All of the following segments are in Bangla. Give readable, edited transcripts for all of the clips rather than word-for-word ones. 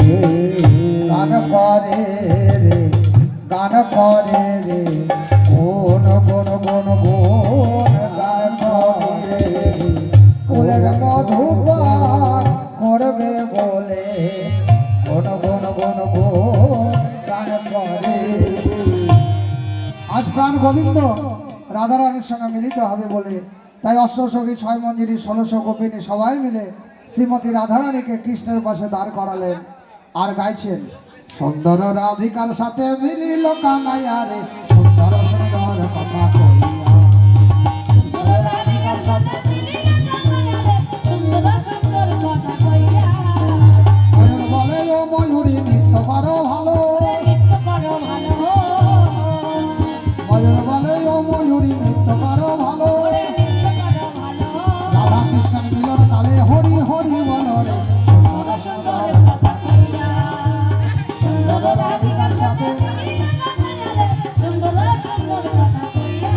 গান করে রে গান করে রে গুণ গুণ গুণ গুণ গান করে রে ফুলের মধুপান করবে বলে গুণ গুণ গুণ গুণ গান করে। আজ প্রাণ গোবিন্দ রাধারানীর সঙ্গে মিলিত হবে বলে তাই অষ্টসখী ছয় মঞ্জিরি ১৬০০ গোপিনী সবাই মিলে শ্রীমতী রাধারানীকে কৃষ্ণের পাশে দাঁড় করালেন আর গাইছেন সুন্দর রাধিকার সাথে মিলিল কানাইয়া রে সুন্দর সুন্দর কথা কইয়া। সুন্দর রাধিকার সাথে মিলিল কানাইয়া রে সুন্দর সুন্দর কথা কইয়া। ময়ূর বলে ও ময়ূরী নৃত্য করো ভালো, নৃত্য করো ভালো। ময়ূর বলে ও ময়ূরী নৃত্য করো ভালো, নৃত্য করো ভালো। রাধা কৃষ্ণের মিলন কালে হরি হরি বল রে সুন্দর সুন্দর কথা কইয়া। সুন্দর রাধিকার সাথে সুন্দর সুন্দর কথা কইয়া।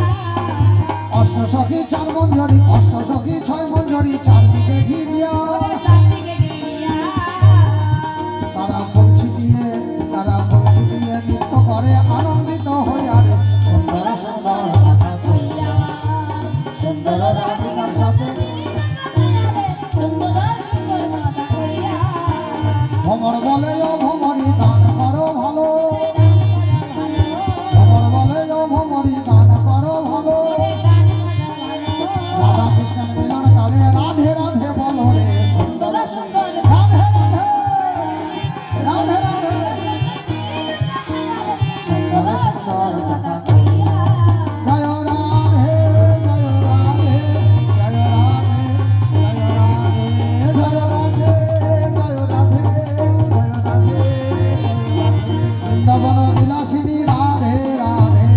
অষ্টসখী ৪ মঞ্জরি অষ্টসখী ৬ মঞ্জরি চারদিকে ঘিরিয়া তারা ফুল ছিটিয়ে নৃত্য করে আনন্দিত হইয়া রে সুন্দর সুন্দর কথা কইয়া। সুন্দর রাধিকার সাথে সুন্দর সুন্দর কথা কইয়া। ভ্রমর বলে ও ভ্রমরি গান করো ভালো, ভ্রমর বলে ও ভ্রমরি গান করো ভালো। রাধা কৃষ্ণের মিলন কালে রাধে রাধে বলো রে সুন্দর সুন্দর রাধে রাধে রাধে রাধে সুন্দর সুন্দর কথা কইয়া। জয় রাধে জয় রাধে জয় রাধে জয় রাধে জয় রাধে জয় রাধে। বৃন্দাবন বিলাসিনী রাধে রাধে,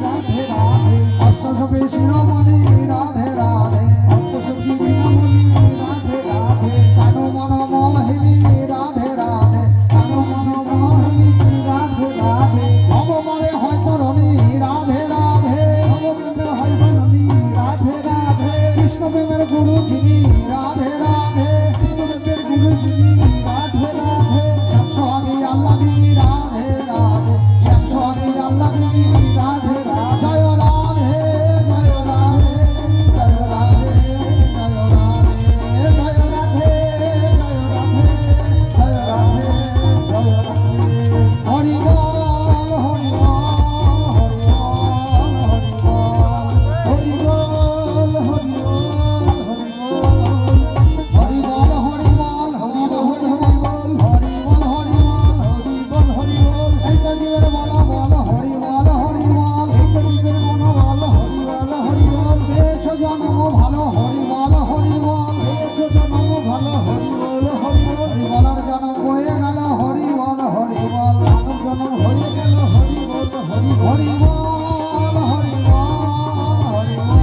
রাধে রাধে। অষ্টসখী শিরোমণি রাধে রাধে, অষ্টসখী শিরোমণি রাধে রাধে। কানু মন মোহিনী রাধে রাধে, কানু মন মোহিনী রাধে রাধে। অবমারে হয় করণী রাধে রাধে, অবমারে হয় করণী রাধে রাধে। কৃষ্ণ প্রেমের গুরু যিনি রাধে রাধে, কৃষ্ণ প্রেমের গুরু যিনি রাধে রাধে। শ্যামসো আগে আল্লাহ দিনী রাধে রাধে, শ্যামসো আগে আল্লাহ দিনী রাধে রাধে। জয় রাধে জয় রাধে জয় রাধে জয় রাধে জয় রাধে জয় রাধে জয় রাধে। হরি বল হরি বল হরি বল হরি বল হরি বল হরি বল হরি বল হরি বল হরি বল হরি বল হরি বল। এই তো জীবের বল বল হরি বল হরি বল, এই তো জীবের মন বল হরি বল হরি বল। এসো জন্ম ভালো হরি বল হরি বল, এসো জন্ম ভালো হরি বল হরি বল। হরি বলার জন্ম হয়ে গেল হরি বল হরি বল, জন্ম হয়ে গেল হরি বল হরি হরি বল হরি বল হরি বল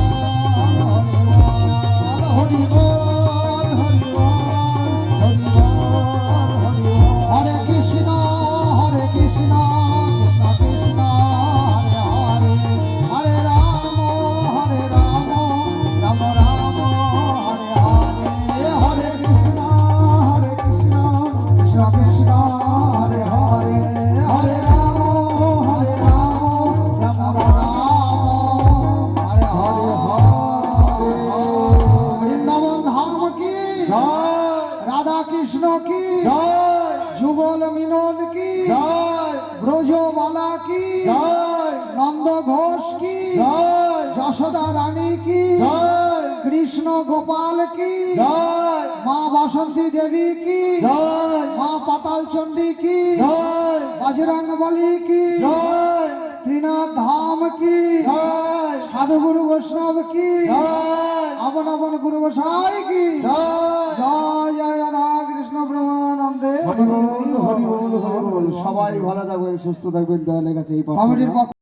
হরি বল হরি বল হরি বল হরি বল হরি বল। হরে কৃষ্ণ কৃষ্ণ কৃষ্ণ হরে হরে, হরে রাম রাম রাম হরে হরে। হরে কৃষ্ণ কৃষ্ণ কৃষ্ণ হরে হরে, হরে রাম রাম রাম হরে হরে। বৃন্দাবন ধাম কি রাধা কৃষ্ণ কি যুগল মিলন কি ব্রজবালা কি নন্দ ঘোষ কি যশোদা রানী কি কৃষ্ণ গোপাল কি মা বাসন্তী দেবী কি মা পাতাল চণ্ডী কি বজরং বলী কি ত্রিনাথ ধাম কি সাধু গুরু বৈষ্ণব কি আপন আপন গুরু গোসাই কি। জয় জয় রাধা কৃষ্ণ প্রেমানন্দে। সবাই ভালো থাকবেন, সুস্থ থাকবেন, দয়ালের কাছে এই কমিটির